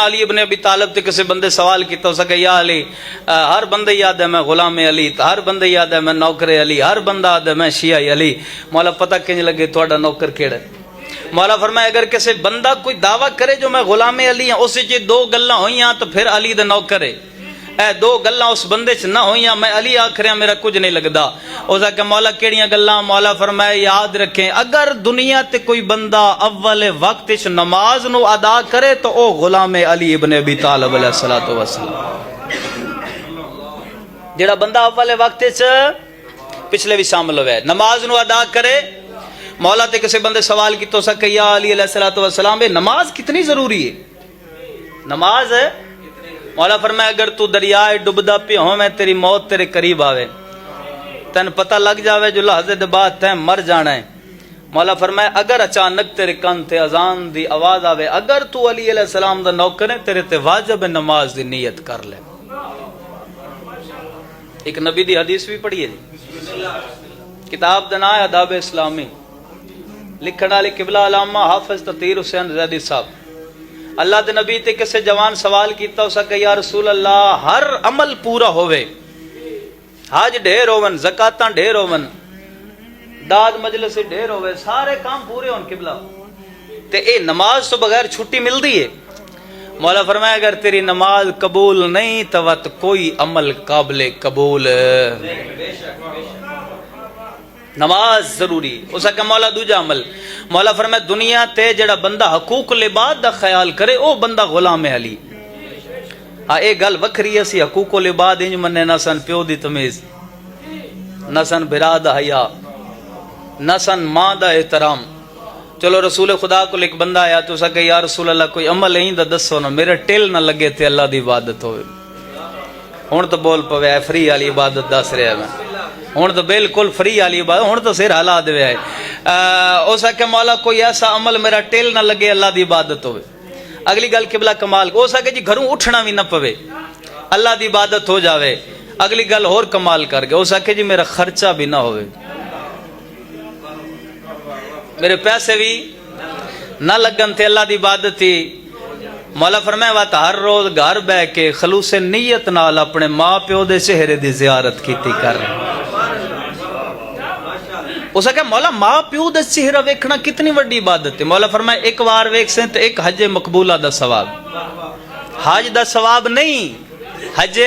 علی ابن ابی طالب تے کسی بندے سوال کیتا ہو سکے یا علی ہر بندے یاد ہے میں غلام علی، ہر بندے یاد ہے میں نوکر علی، ہر بندہ یاد ہے میں شیعہ علی، مولا پتہ کنج لگے تھوڑا نوکر کیڑا ہے؟ مولا فرمایا اگر کسی بندہ کوئی دعویٰ کرے جو میں غلام علی ہوں، اس جی دو گلاں ہوئیاں تو پھر علی دے نوکر ہے، اے دو گلاں اس بندے چ نہ ہوئیاں میں علی آکھریاں میرا کچھ نہیں لگدا۔ او کہ مولا کیڑیاں گلاں؟ مولا فرمایا یاد رکھیں اگر دنیا تے کوئی بندہ اول وقت چ نماز نو ادا کرے تو او غلام علی ابن ابی طالب علیہ الصلوۃ والسلام۔ جڑا بندہ اول وقت چ پچھلے بھی شامل ہوئے نماز نو ادا کرے، مولا تے کسی بندے سوال کی تو سکے یا علی علیہ الصلوۃ والسلام نماز کتنی ضروری ہے؟ نماز ہے؟ مولا فرمایا اگر تو دریائے ڈبدا پہ ہوں میں تیری موت تیرے قریب آوے، تین پتہ لگ جاوے جو لحظے دے بعد تین مر جانا ہے، مولا فرمایا اگر اچانک تیرے کان تے اذان دی آواز آوے، اگر تو علی علیہ السلام دا نوکر ہے تیرے تے واجب نماز دی نیت کر لے۔ ایک نبی دی حدیث بھی پڑھی ہے جی، کتاب دا نام ہے آداب اسلامی، لکھن والے قبلہ علامہ حافظ تطہیر حسین زیدی صاحب۔ اللہ دے نبی تے کسے جوان سوال کیتا ہو سکے یا رسول اللہ ہر عمل پورا ہوئے، حج ڈھیر ہوون، زکاتاں ڈھیر ہوون، داد مجلس ڈھیر ہوئے، سارے کام پورے ہون قبلہ تے اے نماز تو بغیر چھٹی ملدی ہے؟ مولا فرمایا اگر تیری نماز قبول نہیں تو کوئی عمل قابل قبول۔ نماز ضروری، اس کا مولا دوجا عمل، مولا فرمایا دنیا تے جڑا بندہ حقوق العباد دا خیال کرے او بندہ غلام علی۔ ہاں اے گل وکھری ہے سی حقوق العباد انج مننے نہ سن پیو دی تمیز، نہ سن بھرا دا حیا، نہ سن ماں دا احترام۔ چلو رسول خدا کو ایک بندہ آیا تو سکے یا رسول اللہ کوئی عمل نہیں دا دسو نا میرے ٹل نہ لگے تے اللہ دی عبادت ہوئے۔ ہن تو بول پوے فری والی عبادت دس رہا میں، ہن تو بالکل فری والی عبادت، ہن تو سر ہلا دے ہے۔ اس کہ مولا کوئی ایسا عمل میرا ٹل نہ لگے اللہ دی عبادت ہوئے۔ اگلی گل قبلہ کمال ہو سکے جی گھروں اٹھنا بھی نہ پوے اللہ دی عبادت ہو جاوے۔ اگلی گل اور کمال کر گئے ہو سکے جی میرا خرچہ بھی نہ ہوئے، میرے پیسے بھی نہ لگن تھے اللہ دی عبادت ہی۔ مولا فرمایا وات ہر روز گھر بہ کے خلوص نیت نال اپنے ماں پیو دے چہرے دی زیارت کیتی کر۔ اس کہ مولا ماں پیو دے چہرہ ویکھنا کتنی وڈی عبادت ہے۔ مولا فرمایا ایک بار ویکھ سیں تے ایک حج مقبولہ دا ثواب، حج دا ثواب نہیں، حج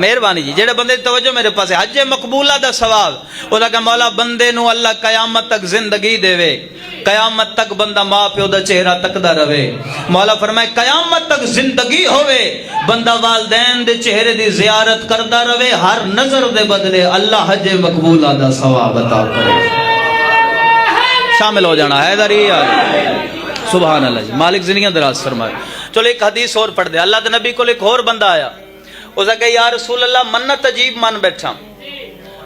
مہربانی جی جڑے بندے توجہ میرے پاس ہے، حج مقبولہ دا ثواب۔ اس کہ مولا بندے نو اللہ قیامت تک زندگی دے وے، قیامت تک بندہ ماں پیو دا چہرہ تکدا رہے۔ مولا فرمائے قیامت تک زندگی ہوئے بندہ والدین دے چہرے دی زیارت کردا رہے، ہر نظر دے بدلے اللہ حج مقبولہ دا ثواب عطا کرے۔ شامل ہو جانا ہے داری سبحان اللہ جی، مالک زندگیاں دراز فرمائے۔ چلو ایک حدیث اور پڑھ دے، اللہ دے نبی کو ایک اور بندہ آیا، اس نے کہا یا رسول اللہ منت عجیب من بیٹھا۔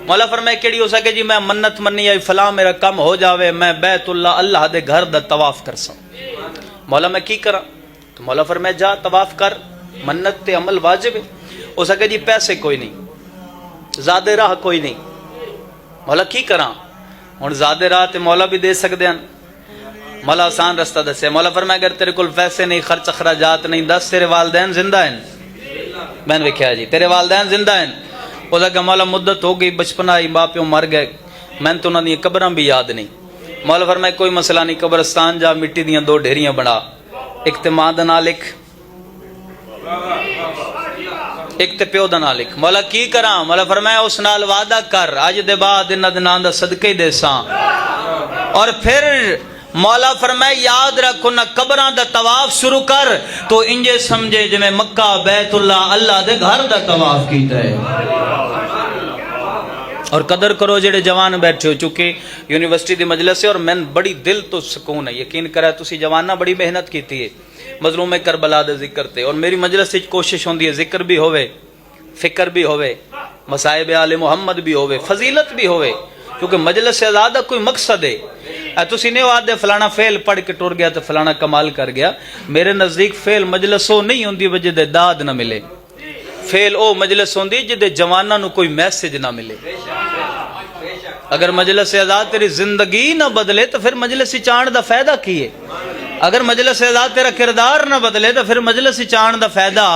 مولا فرمائے کیڑی ہو سکے جی میں منت منی آئی فلاں میرا کم ہو جاوے میں بیت اللہ دے گھر دا طواف کر سا۔ مولا میں کی کرا؟ تو مولا فرمائے جا طواف کر، منت تے عمل واجب ہے۔ ہو سکے جی پیسے کوئی نہیں، زیادہ راہ کوئی نہیں، مولا کی کرا؟ ہن زیادہ راہ تے مولا بھی دے سکدے ہیں، مولا آسان رستہ دسے۔ مولا فرمائے اگر تیرے کول پیسے نہیں، خرچ اخراجات نہیں، دس تیرے والدین زندہ ہیں؟ میں نے دیکھا جی تیرے والدین زندہ ہیں؟ وہ کہ مولا مدت ہو گئی، بچپن آئی، باپ پیو مر گئے، میں تو انہوں نے قبراں بھی یاد نہیں۔ مولا فرمائے کوئی مسئلہ نہیں، قبرستان جا مٹی دیاں دو ڈھیریاں بنا، ایک تے ماں دا نام لکھ، ایک تے پیو دا نام لکھ۔ مولا کی کراں؟ مولا فرمایا اس نال وعدہ کر اج دے بعد انہاں دے نام دا صدقہ ہی دے ساں، اور پھر مولا فرمائے یاد رکھو نہ قبراں دا طواف شروع کر تو انجے سمجھے جے میں مکہ بیت اللہ دے گھر دا طواف کیتا ہے۔ اور قدر کرو جڑے جوان بیٹھے ہو، چونکہ یونیورسٹی دی مجلس ہے اور میں بڑی دل تو سکون ہے، یقین کرا تسی جوانہ بڑی محنت کیتی ہے مظلوم کربلا دے ذکر تے، اور میری مجلس وچ کوشش ہوندی ہے ذکر بھی ہوئے، فکر بھی ہوئے، مصائب آل محمد بھی ہوئے، فضیلت بھی ہوئے، کیونکہ مجلس سے زیادہ کوئی مقصد ہے۔ تسی نہیں وعدے فلانا فعل پڑھ کے ٹر گیا تو فلانا کمال کر گیا، میرے نزدیک فعل مجلس ہو نہیں ہوندی وجہ دے داد نہ ملے، فعل او مجلس ہوندی جدے جواناں نو کوئی میسج نہ ملے۔ اگر مجلس سے آزاد تیری زندگی نہ بدلے تو پھر مجلس چاند دا فائدہ کی ہے؟ اگر مجلس اعزاز تیرا کردار نہ بدلے تو پھر مجلس چان دا فائدہ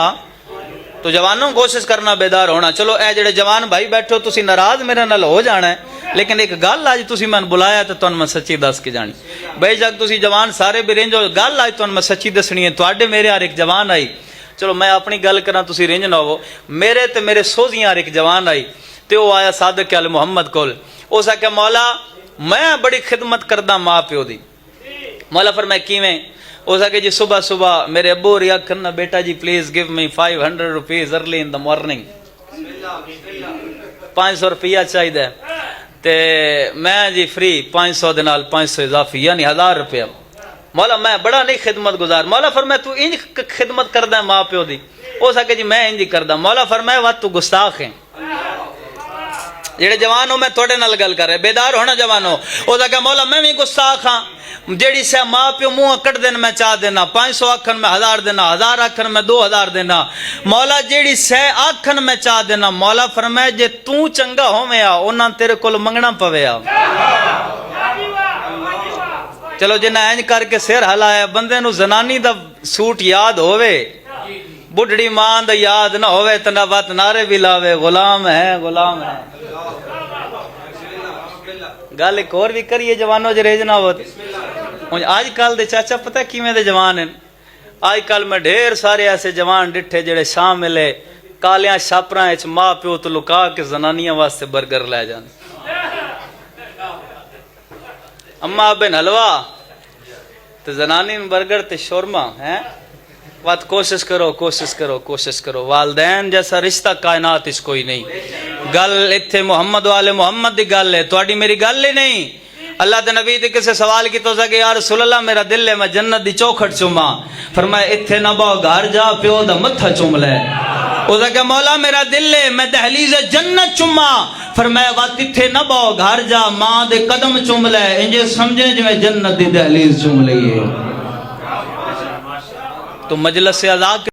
تو جوانوں کوشش کرنا بیدار ہونا. چلو اے جڑے جوان بھائی بیٹھو تسی ناراض میرے نال ہو جانا ہے, لیکن ایک گل اج تسی میں بلایا تو تن میں سچی دس کے جانی. بھائی جگ تسی جوان سارے بھی رنج ہو, گل اج تن میں سچی دسنی ہے. تواڈے میرے ہر ایک جوان آئی, چلو میں اپنی گل کراں تسی رنج نہ ہو. میرے تے میرے سوزیاں ہر ایک جوان آئی تے وہ آیا صادق ال محمد کول. اس آکھیا مولا میں بڑی خدمت کردا ماں پیو دی. مولا فرمایا کیویں؟ اس آگے جی صبح صبح میرے ابو ریا کرنا بیٹا ji please give me 500 rupees early in the morning. 500 روپیہ چاہیے تے میں جی فری 500 دے نال 500 اضافی یعنی 1000 روپیہ. مولا میں بڑا نہیں خدمت گزار. مولا فرمایا تو انج خدمت کردا ہے ماں پیو دی؟ اس آگے جی میں انج کردا. مولا فرمایا وا تو گستاخ ہے. جڑے جوان ہو میں تھوڑے نال گل کر رہے, بیدار ہونا جوانو. اس آگے مولا میں بھی گستاخ ہاں, جیڑی سے ماں پیو منہ کٹ دین میں چاہ دینا, 500 آکھن میں 1000 دینا, 1000 آکھن میں 2000 دینا. مولا جیڑی سے آکھن میں چاہ دینا. مولا فرمایا جے تو چنگا ہوویں آ انہاں تیرے کول منگنا پوے آ. چلو جنہیں اینج کر کے سر ہلایا بندے نو زنانی دا سوٹ یاد ہووے, بڈھڑی ماں دا یاد نہ ہووے, تنا بات نعرے بھی لاوے غلام ہے غلام ہے. گل ایک اور بھی کریے جوانوں جے ریج نہ ہوتے. آج کل دے چاچا پتہ کیویں دے جوان ہیں. آج کل میں ڈھیر سارے ایسے جوان ڈٹھے جڑے شامل ہے کالیاں شاپراں وچ ماں پیو تو لکا کے زنانیاں واسطے برگر لے جان. اما بن حلوہ تے زنانی برگر تے شورما ہیں. بات کوشش کرو کوشش کرو کوشش کرو. والدین جیسا رشتہ کائنات اس کوئی نہیں. گل اتھے محمد والے محمد دی گل ہے, تواڈی میری گل ہی نہیں. اللہ دے نبی تے کسے سوال کی تو سکے یا رسول اللہ میرا دل ہے میں جنت دی چوکھٹ چوما. فرمایا اتھے نہ باؤ گھر جا پیو دا متھا چوم لے. او کہ مولا میرا دل ہے میں دہلیز جنت چوما. فرمایا وات اتھے نہ باؤ گھر جا ماں دے قدم چوم لے. انجے سمجھے جویں جنت دی دہلیز چوم لئیے. تو مجلس سے آزاد